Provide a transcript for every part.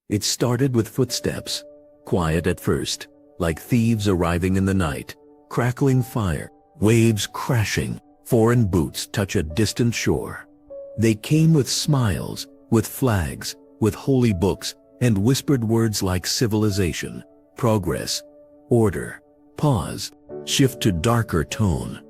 It started with footsteps, quiet at first, like thieves arriving in the night, crackling fire, waves crashing, foreign boots touch a distant shore. They came with smiles, with flags, with holy books, and whispered words like civilization, progress, order, pause, shift to darker tone.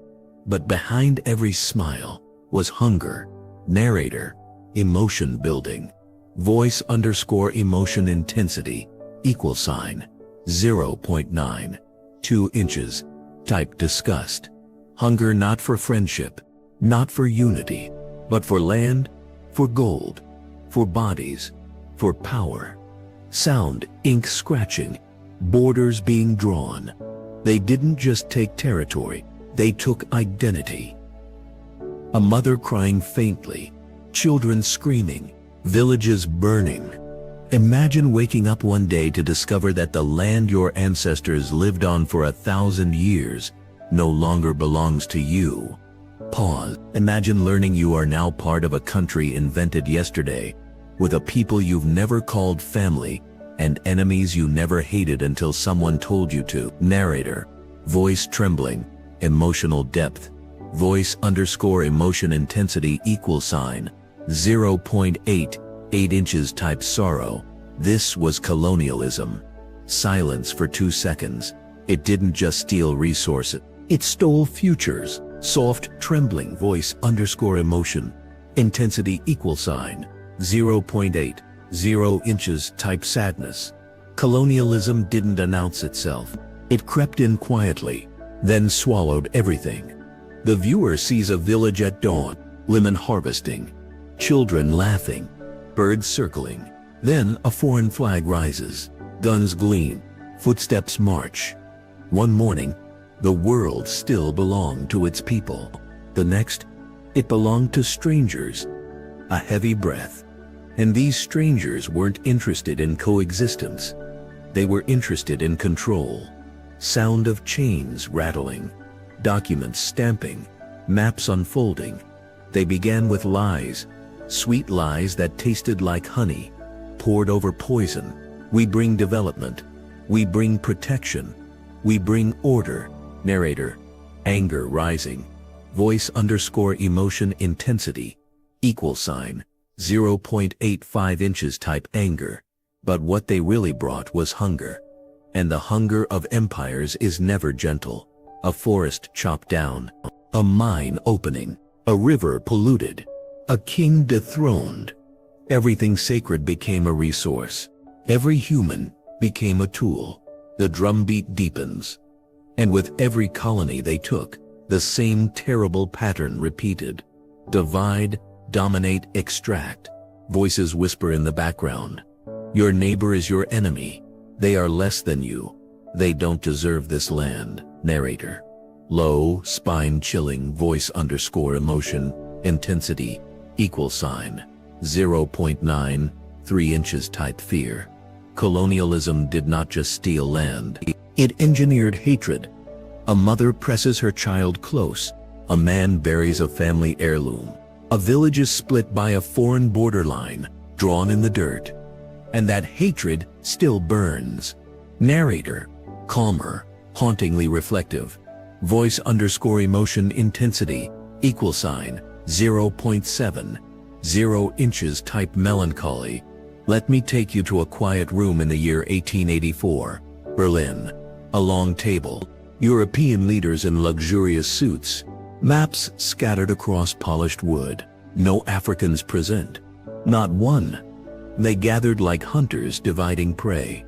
But behind every smile was hunger, narrator, emotion building, voice underscore emotion intensity, equal sign, 0.9, 2 inches, type disgust. Hunger not for friendship, not for unity, but for land, for gold, for bodies, for power. Sound, ink scratching, borders being drawn. They didn't just take territory, they took identity. A mother crying faintly, children screaming, villages burning. Imagine waking up one day to discover that the land your ancestors lived on for 1,000 years no longer belongs to you. Pause. Imagine learning you are now part of a country invented yesterday, with a people you've never called family, and enemies you never hated until someone told you to. Narrator, voice trembling, emotional depth, voice underscore emotion intensity equal sign, 0.8, 8 inches type sorrow. This was colonialism. Silence for 2 seconds. It didn't just steal resources. It stole futures. Soft, trembling voice underscore emotion. Intensity equal sign, 0.8, 0 inches type sadness. Colonialism didn't announce itself. It crept in quietly, then swallowed everything. The viewer sees a village at dawn, lemon harvesting, children laughing, birds circling. Then a foreign flag rises, guns gleam, footsteps march. One morning, the world still belonged to its people. The next, it belonged to strangers. A heavy breath. And these strangers weren't interested in coexistence. They were interested in control. Sound of chains rattling, documents stamping, maps unfolding. They began with lies, sweet lies that tasted like honey, poured over poison. We bring development. We bring protection. We bring order. Narrator, anger rising, voice underscore emotion intensity, equal sign, 0.85 inches type anger. But what they really brought was hunger. And the hunger of empires is never gentle. A forest chopped down, a mine opening, a river polluted, a king dethroned. Everything sacred became a resource. Every human became a tool. The drumbeat deepens. And with every colony they took, the same terrible pattern repeated. Divide, dominate, extract. Voices whisper in the background. Your neighbor is your enemy. They are less than you. They don't deserve this land. Narrator, low, spine-chilling voice underscore emotion, intensity, equal sign, 0.9, 3 inches type fear. Colonialism did not just steal land. It engineered hatred. A mother presses her child close. A man buries a family heirloom. A village is split by a foreign borderline, drawn in the dirt. And that hatred still burns. Narrator, calmer, hauntingly reflective. Voice underscore emotion intensity, equal sign, 0.7, 0 inches type melancholy. Let me take you to a quiet room in the year 1884, Berlin. A long table, European leaders in luxurious suits, maps scattered across polished wood. No Africans present. Not one. They gathered like hunters dividing prey.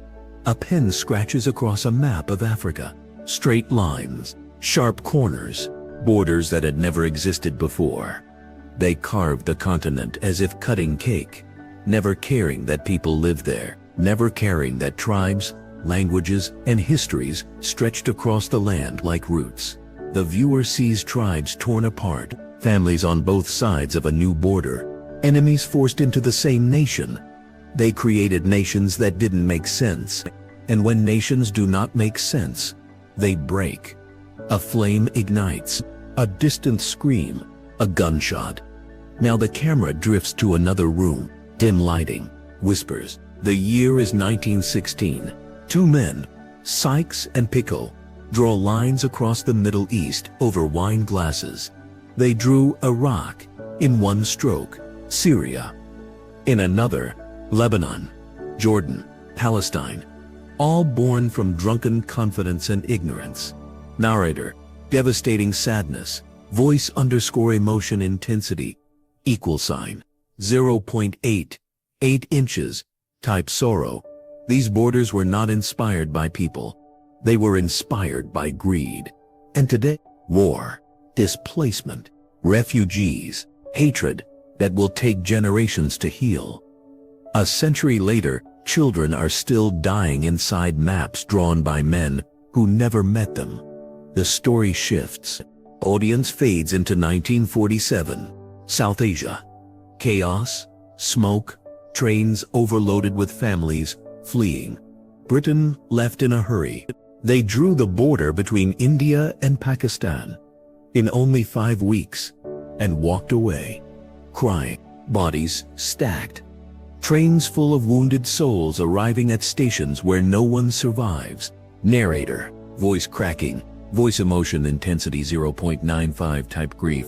A pen scratches across a map of Africa. Straight lines, sharp corners, borders that had never existed before. They carved the continent as if cutting cake, never caring that people lived there, never caring that tribes, languages, and histories stretched across the land like roots. The viewer sees tribes torn apart, families on both sides of a new border, enemies forced into the same nation. They created nations that didn't make sense. And when nations do not make sense, they break. A flame ignites, a distant scream, a gunshot. Now the camera drifts to another room, dim lighting, whispers, The year is 1916. Two men, Sykes and Picot, draw lines across the Middle East over wine glasses. They drew Iraq in one stroke, Syria in another, Lebanon, Jordan, Palestine, all born from drunken confidence and ignorance. Narrator, devastating sadness, voice underscore emotion intensity, equal sign, 0.8, 8 inches, type sorrow. These borders were not inspired by people. They were inspired by greed. And today, war, displacement, refugees, hatred that will take generations to heal. A century later, children are still dying inside maps drawn by men who never met them. The story shifts. Audience fades into 1947. South Asia. Chaos, smoke, trains overloaded with families fleeing. Britain left in a hurry. They drew the border between India and Pakistan in only 5 weeks and walked away, crying, bodies stacked. Trains full of wounded souls arriving at stations where no one survives. Narrator, voice cracking, voice emotion intensity 0.95 type grief.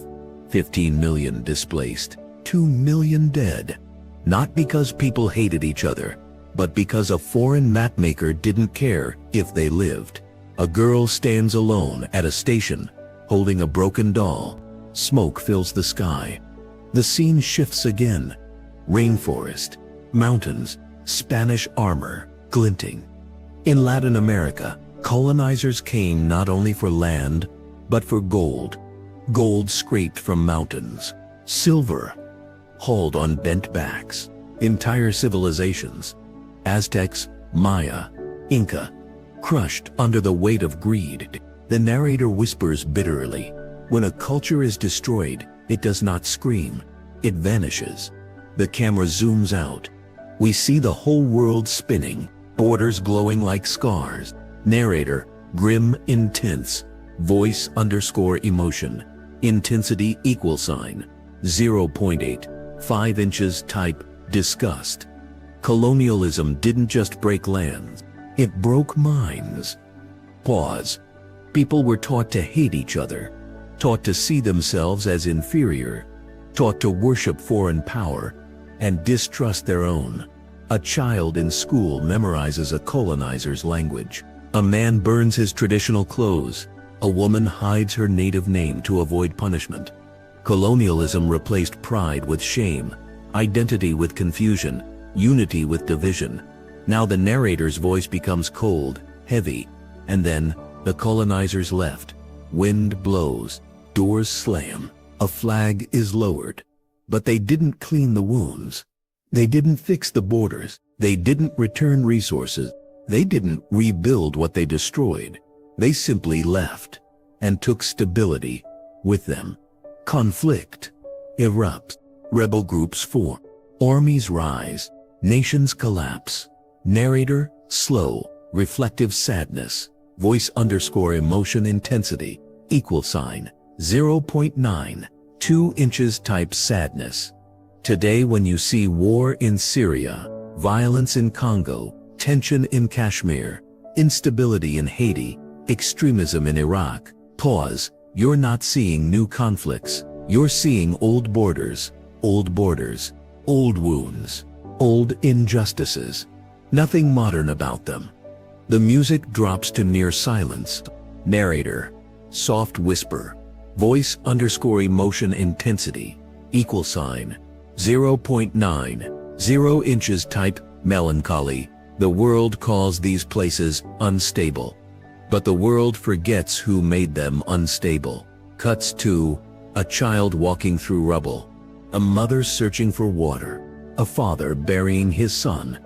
15 million displaced, 2 million dead. Not because people hated each other, but because a foreign mapmaker didn't care if they lived. A girl stands alone at a station, holding a broken doll. Smoke fills the sky. The scene shifts again. Rainforest, mountains, Spanish armor, glinting. In Latin America, colonizers came not only for land, but for gold. Gold scraped from mountains. Silver, hauled on bent backs. Entire civilizations, Aztecs, Maya, Inca, crushed under the weight of greed. The narrator whispers bitterly, when a culture is destroyed, it does not scream, it vanishes. The camera zooms out. We see the whole world spinning, borders glowing like scars. Narrator, grim, intense, voice underscore emotion, intensity equal sign, 0.8, 5 inches type, disgust. Colonialism didn't just break lands, it broke minds. Pause. People were taught to hate each other, taught to see themselves as inferior, taught to worship foreign power and distrust their own. A child in school memorizes a colonizer's language. A man burns his traditional clothes. A woman hides her native name to avoid punishment. Colonialism replaced pride with shame, identity with confusion, unity with division. Now the narrator's voice becomes cold, heavy, and then the colonizers left. Wind blows, doors slam, a flag is lowered. But they didn't clean the wounds. They didn't fix the borders. They didn't return resources. They didn't rebuild what they destroyed. They simply left and took stability with them. Conflict erupts. Rebel groups form. Armies rise. Nations collapse. Narrator, slow, reflective sadness. Voice underscore emotion intensity, equal sign, 0.9, 2 inches type sadness. Today when you see war in Syria, violence in Congo, tension in Kashmir, instability in Haiti, extremism in Iraq, pause, you're not seeing new conflicts, you're seeing old borders, old wounds, old injustices. Nothing modern about them. The music drops to near silence. Narrator, soft whisper, voice underscore emotion intensity, equal sign, 0.9, 0 inches type, melancholy. The world calls these places unstable. But the world forgets who made them unstable. Cuts to a child walking through rubble, a mother searching for water, a father burying his son.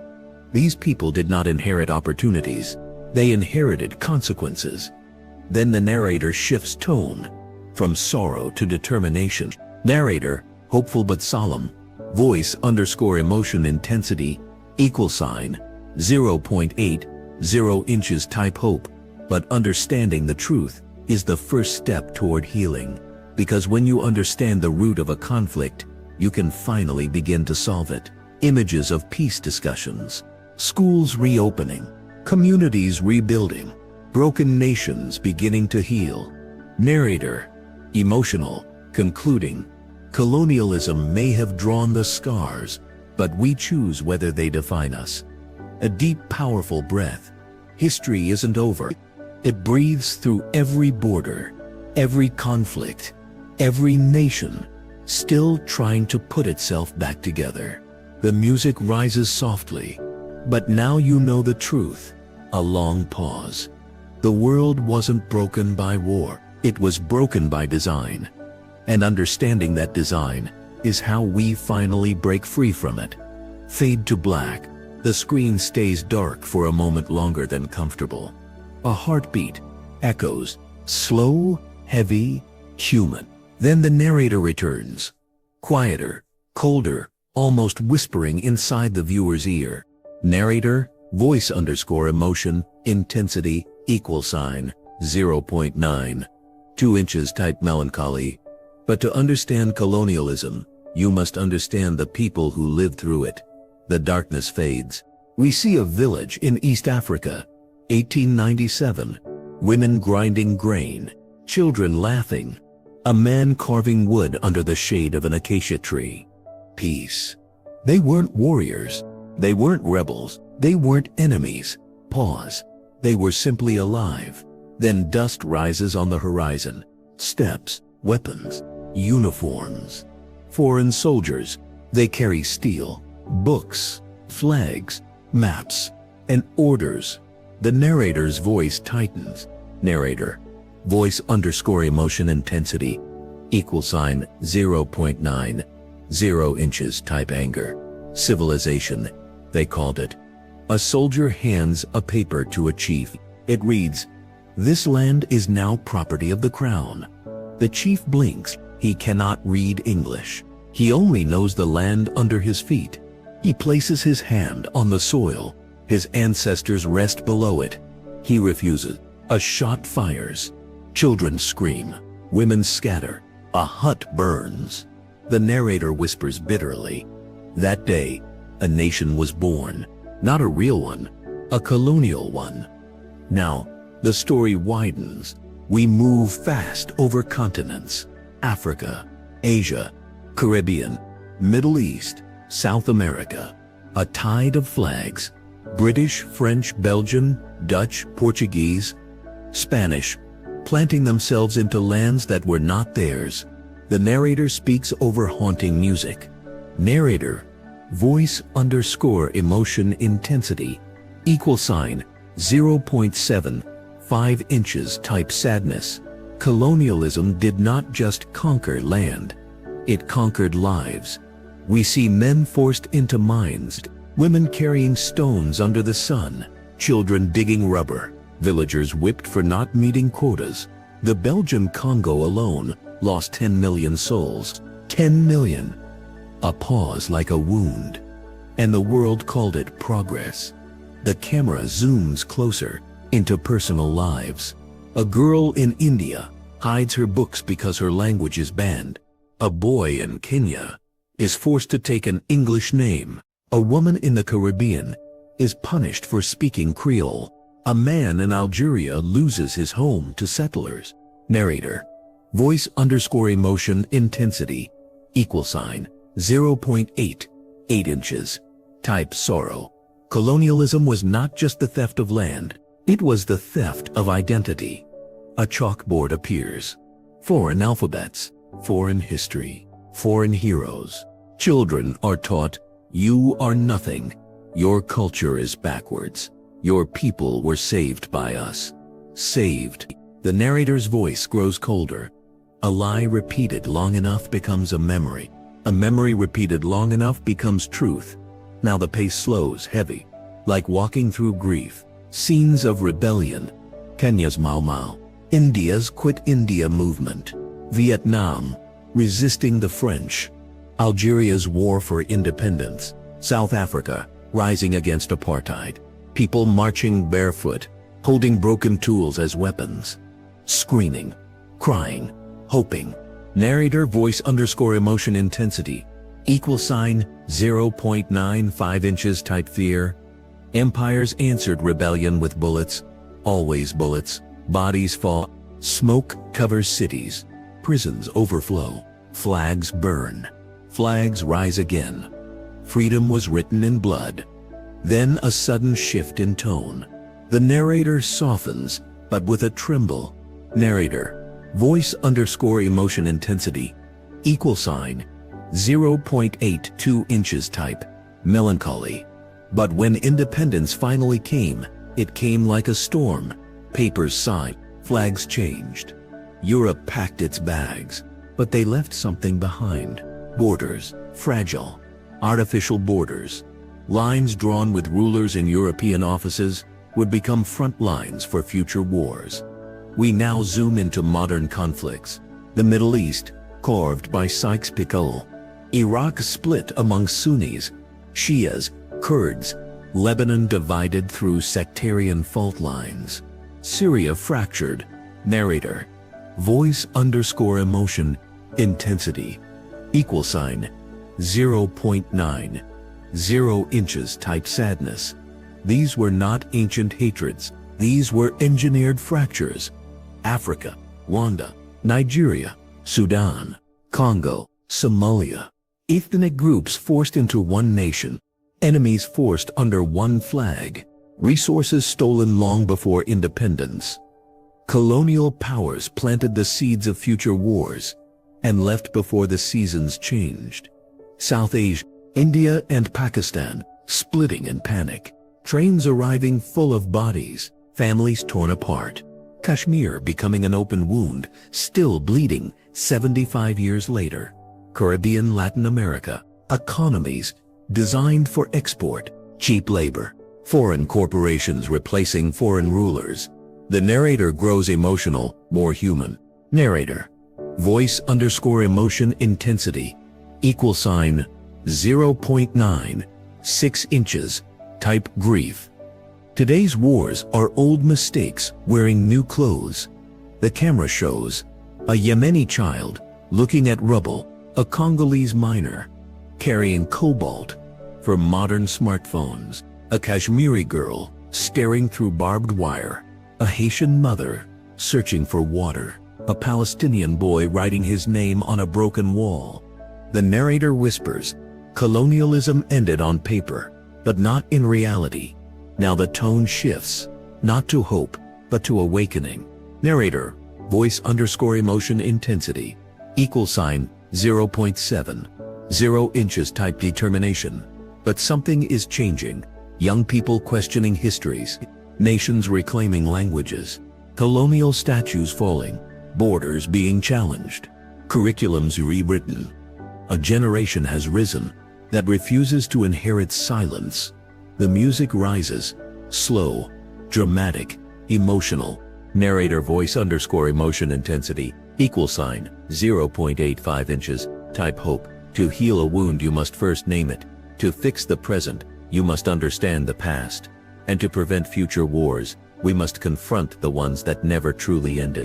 These people did not inherit opportunities. They inherited consequences. Then the narrator shifts tone from sorrow to determination. Narrator, hopeful but solemn, voice underscore emotion intensity, equal sign, 0.8, 0 inches type hope. But understanding the truth is the first step toward healing. Because when you understand the root of a conflict, you can finally begin to solve it. Images of peace discussions. schools reopening, communities rebuilding, broken nations beginning to heal. Narrator, emotional, concluding. Colonialism may have drawn the scars, but we choose whether they define us. A deep, powerful breath. History isn't over. It breathes through every border, every conflict, every nation, still trying to put itself back together. The music rises softly, but now you know the truth. A long pause. The world wasn't broken by war, it was broken by design. And understanding that design is how we finally break free from it. Fade to black. The screen stays dark for a moment longer than comfortable. A heartbeat echoes, slow, heavy, human. Then the narrator returns, quieter, colder, almost whispering inside the viewer's ear. Narrator, voice underscore emotion, intensity, =0.9. 2 inches type melancholy. But to understand colonialism, you must understand the people who lived through it. The darkness fades. We see a village in East Africa, 1897. Women grinding grain, children laughing, a man carving wood under the shade of an acacia tree. Peace. They weren't warriors. They weren't rebels. They weren't enemies. Pause. They were simply alive. Then dust rises on the horizon. Steps, weapons, uniforms. Foreign soldiers. They carry steel, books, flags, maps, and orders. The narrator's voice tightens. Narrator, voice underscore emotion intensity, =0.9. 0 inches type anger. Civilization, they called it. A soldier hands a paper to a chief. It reads, "This land is now property of the crown." The chief blinks. He cannot read English. He only knows the land under his feet. He places his hand on the soil. His ancestors rest below it. He refuses. A shot fires. Children scream. Women scatter. A hut burns. The narrator whispers bitterly, "That day, a nation was born. Not a real one, a colonial one." Now, the story widens. We move fast over continents. Africa, Asia, Caribbean, Middle East, South America. A tide of flags. British, French, Belgian, Dutch, Portuguese, Spanish, planting themselves into lands that were not theirs. The narrator speaks over haunting music. Narrator, voice underscore emotion intensity, =0.7. 5 inches type sadness. Colonialism did not just conquer land. It conquered lives. We see men forced into mines, women carrying stones under the sun, children digging rubber, villagers whipped for not meeting quotas. The Belgian Congo alone lost 10 million souls. 10 million. A pause like a wound. And the world called it progress. The camera zooms closer into personal lives. A girl in India hides her books because her language is banned. A boy in Kenya is forced to take an English name. A woman in the Caribbean is punished for speaking Creole. A man in Algeria loses his home to settlers. Narrator, voice underscore emotion intensity, =0.8. 8 inches. Type sorrow. Colonialism was not just the theft of land, it was the theft of identity. A chalkboard appears. Foreign alphabets, foreign history, foreign heroes. Children are taught, you are nothing. Your culture is backwards. Your people were saved by us. Saved. The narrator's voice grows colder. A lie repeated long enough becomes a memory. A memory repeated long enough becomes truth. Now the pace slows, heavy, like walking through grief. Scenes of rebellion. Kenya's Mau Mau. India's Quit India movement. Vietnam, resisting the French. Algeria's war for independence. South Africa, rising against apartheid. People marching barefoot, holding broken tools as weapons. Screaming, crying, hoping. Narrator voice underscore emotion intensity, =0.95 inches type fear. Empires answered rebellion with bullets, always bullets. Bodies fall, smoke covers cities, prisons overflow, flags burn, flags rise again. Freedom was written in blood. Then a sudden shift in tone. The narrator softens, but with a tremble. Narrator, voice underscore emotion intensity, equal sign, 0.82 inches type, melancholy. But when independence finally came, it came like a storm. Papers signed, flags changed. Europe packed its bags, but they left something behind. Borders, fragile, artificial borders. Lines drawn with rulers in European offices would become front lines for future wars. We now zoom into modern conflicts. The Middle East, carved by Sykes-Picot. Iraq split among Sunnis, Shias, Kurds. Lebanon divided through sectarian fault lines. Syria fractured. Narrator, voice underscore emotion intensity, equal sign, 0.9, 0 inches type sadness. These were not ancient hatreds. These were engineered fractures. Africa, Rwanda, Nigeria, Sudan, Congo, Somalia. Ethnic groups forced into one nation. Enemies forced under one flag. Resources stolen long before independence. Colonial powers planted the seeds of future wars and left before the seasons changed. South Asia, India and Pakistan, splitting in panic. Trains arriving full of bodies, families torn apart. Kashmir becoming an open wound, still bleeding 75 years later. Caribbean, Latin America, economies designed for export, cheap labor. Foreign corporations replacing foreign rulers. The narrator grows emotional, more human. Narrator, voice underscore emotion intensity, equal sign, 0.9, 6 inches, type grief. Today's wars are old mistakes wearing new clothes. The camera shows a Yemeni child looking at rubble, a Congolese miner carrying cobalt for modern smartphones, a Kashmiri girl staring through barbed wire, a Haitian mother searching for water, a Palestinian boy writing his name on a broken wall. The narrator whispers, colonialism ended on paper, but not in reality. Now the tone shifts, not to hope, but to awakening. Narrator, voice underscore emotion intensity, equal sign, 0.7, 0 inches type determination. But something is changing. Young people questioning histories, nations reclaiming languages, colonial statues falling, borders being challenged, curriculums rewritten. A generation has risen that refuses to inherit silence. The music rises, slow, dramatic, emotional. Narrator voice underscore emotion intensity, equal sign, 0.85 inches, type hope. To heal a wound you must first name it. To fix the present, you must understand the past. And to prevent future wars, we must confront the ones that never truly ended.